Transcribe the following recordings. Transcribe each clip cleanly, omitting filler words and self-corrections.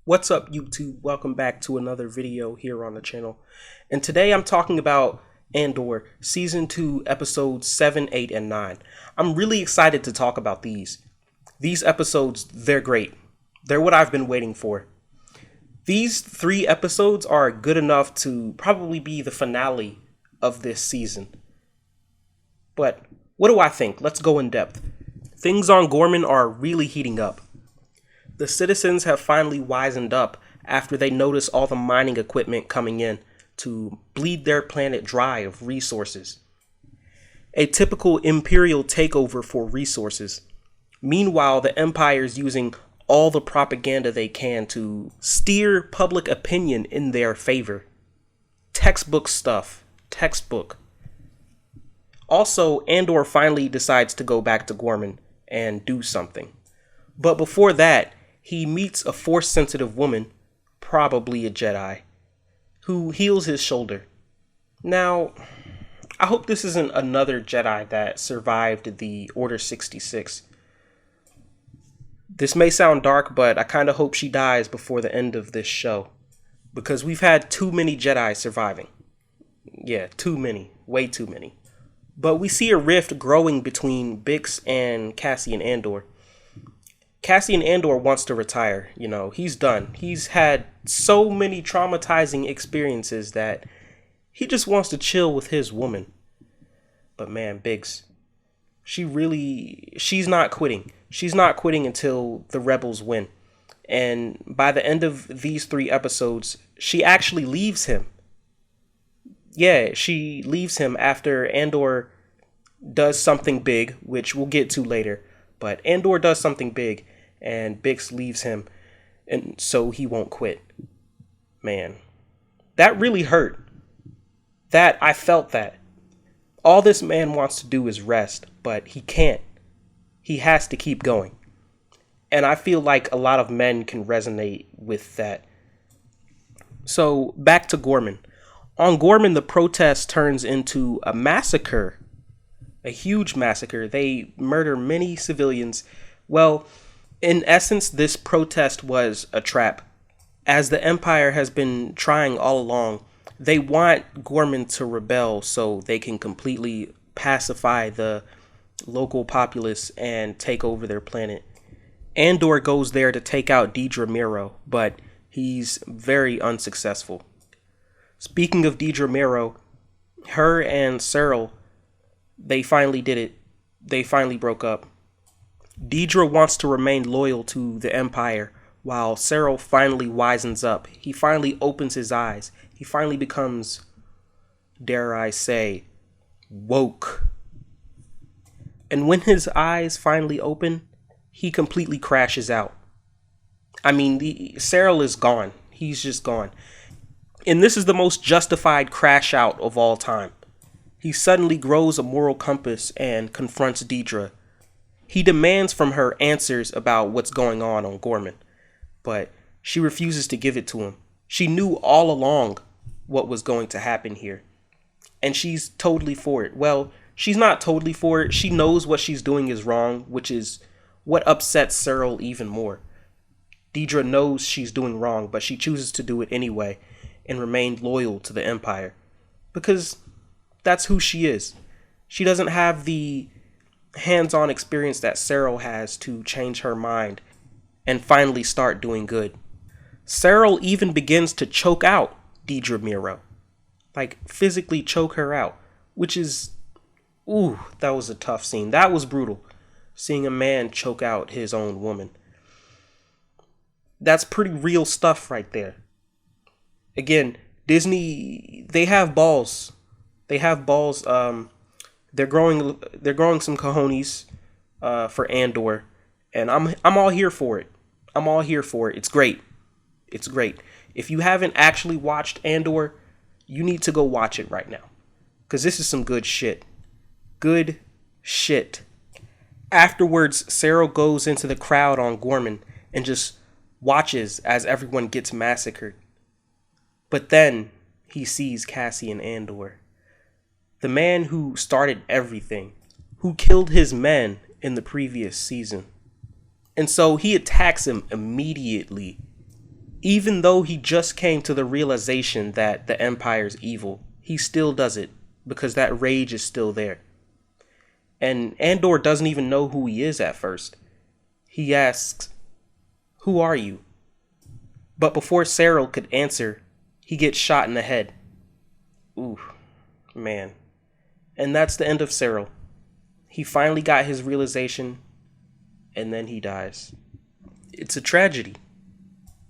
What's up, YouTube? Welcome back to another video here on the channel. And today I'm talking about Andor Season 2, Episodes 7, 8, and 9. I'm really excited to talk about these. These episodes, they're great. They're what I've been waiting for. These 3 episodes are good enough to probably be the finale of this season. But what do I think? Let's go in depth. Things on Gorman are really heating up. The citizens have finally wisened up after they notice all the mining equipment coming in to bleed their planet dry of resources. A typical imperial takeover for resources. Meanwhile, the Empire's using all the propaganda they can to steer public opinion in their favor. Textbook stuff. Textbook. Also, Andor finally decides to go back to Gorman and do something. But before that, he meets a Force-sensitive woman, probably a Jedi, who heals his shoulder. Now, I hope this isn't another Jedi that survived the Order 66. This may sound dark, but I kind of hope she dies before the end of this show, because we've had too many Jedi surviving. Yeah, too many. Way too many. But we see a rift growing between Bix and Cassian Andor. Cassian Andor wants to retire. He's done. He's had so many traumatizing experiences that he just wants to chill with his woman. But man, Biggs, she's not quitting. She's not quitting until the rebels win. And by the end of these 3 episodes, she actually leaves him. Yeah, she leaves him after Andor does something big, which we'll get to later. But Andor does something big, and Bix leaves him, and so he won't quit. Man, that really hurt. I felt that. All this man wants to do is rest, but he can't. He has to keep going. And I feel like a lot of men can resonate with that. So, back to Gorman. On Gorman, the protest turns into a massacre. A huge massacre. They murder many civilians. Well, in essence, this protest was a trap. As the Empire has been trying all along, they want Gorman to rebel so they can completely pacify the local populace and take over their planet. Andor goes there to take out Dedra Meero, but he's very unsuccessful. Speaking of Dedra Meero, her and Cyril, they finally did it. They finally broke up. Dedra wants to remain loyal to the Empire, while Cyril finally wisens up. He finally opens his eyes. He finally becomes, dare I say, woke. And when his eyes finally open, he completely crashes out. I mean, Cyril is gone. He's just gone. And this is the most justified crash out of all time. He suddenly grows a moral compass and confronts Dedra. He demands from her answers about what's going on Gorman, but she refuses to give it to him. She knew all along what was going to happen here, and she's totally for it. Well, she's not totally for it. She knows what she's doing is wrong, which is what upsets Cyril even more. Dedra knows she's doing wrong, but she chooses to do it anyway and remain loyal to the Empire, because that's who she is. She doesn't have the hands-on experience that Cyril has to change her mind and finally start doing good. Cyril even begins to choke out Dedra Meero. Like, physically choke her out. Which is, that was a tough scene. That was brutal. Seeing a man choke out his own woman. That's pretty real stuff right there. Again, Disney, they have balls. They have balls. They're growing some cojones for Andor, and I'm all here for it. I'm all here for it. It's great. It's great. If you haven't actually watched Andor, you need to go watch it right now, because this is some good shit. Good shit. Afterwards, Cyril goes into the crowd on Gorman and just watches as everyone gets massacred. But then he sees Cassian Andor. The man who started everything, who killed his men in the previous season. And so he attacks him immediately. Even though he just came to the realization that the Empire's evil, he still does it because that rage is still there. And Andor doesn't even know who he is at first. He asks, "Who are you?" But before Cyril could answer, he gets shot in the head. Ooh, man. And that's the end of Cyril. He finally got his realization, and then he dies. It's a tragedy.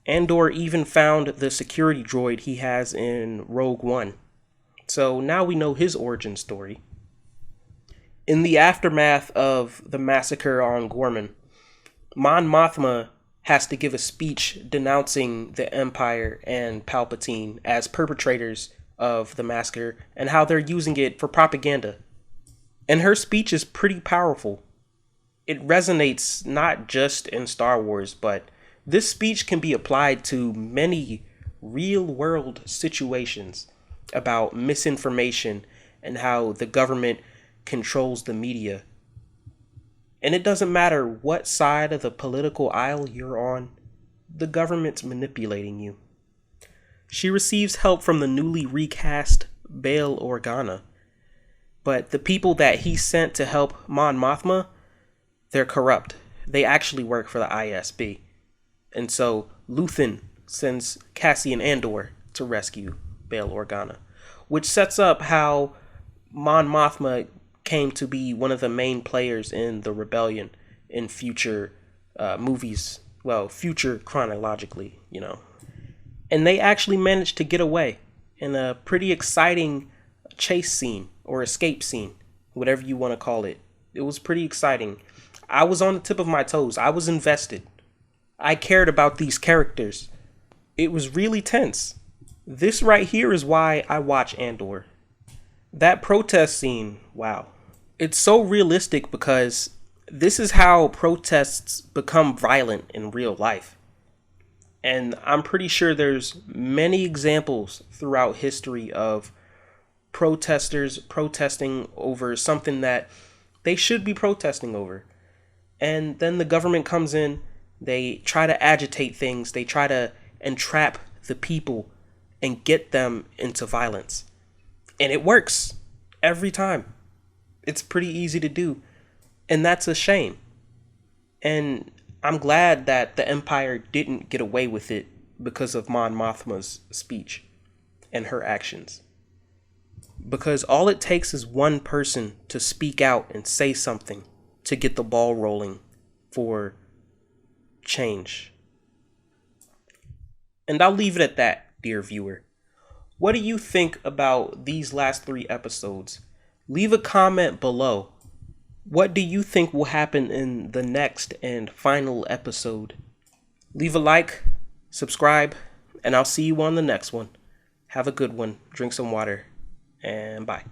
Andor even found the security droid he has in Rogue One. So now we know his origin story. In the aftermath of the massacre on Gorman, Mon Mothma has to give a speech denouncing the Empire and Palpatine as perpetrators of the massacre and how they're using it for propaganda. And her speech is pretty powerful. It resonates not just in Star Wars, but this speech can be applied to many real-world situations about misinformation and how the government controls the media. And it doesn't matter what side of the political aisle you're on, the government's manipulating you. She receives help from the newly recast Bail Organa, but the people that he sent to help Mon Mothma, they're corrupt. They actually work for the ISB. And so Luthen sends Cassian Andor to rescue Bail Organa, which sets up how Mon Mothma came to be one of the main players in the rebellion in future movies. Well, future chronologically, you know. And they actually managed to get away in a pretty exciting chase scene or escape scene, whatever you want to call it. It was pretty exciting. I was on the tip of my toes. I was invested. I cared about these characters. It was really tense. This right here is why I watch Andor. That protest scene, wow. It's so realistic because this is how protests become violent in real life. And I'm pretty sure there's many examples throughout history of protesters protesting over something that they should be protesting over. And then the government comes in, they try to agitate things, they try to entrap the people and get them into violence. And it works every time. It's pretty easy to do. And that's a shame. And I'm glad that the Empire didn't get away with it because of Mon Mothma's speech and her actions. Because all it takes is one person to speak out and say something to get the ball rolling for change. And I'll leave it at that, dear viewer. What do you think about these last 3 episodes? Leave a comment below. What do you think will happen in the next and final episode? Leave a like, subscribe, and I'll see you on the next one. Have a good one, drink some water, and bye.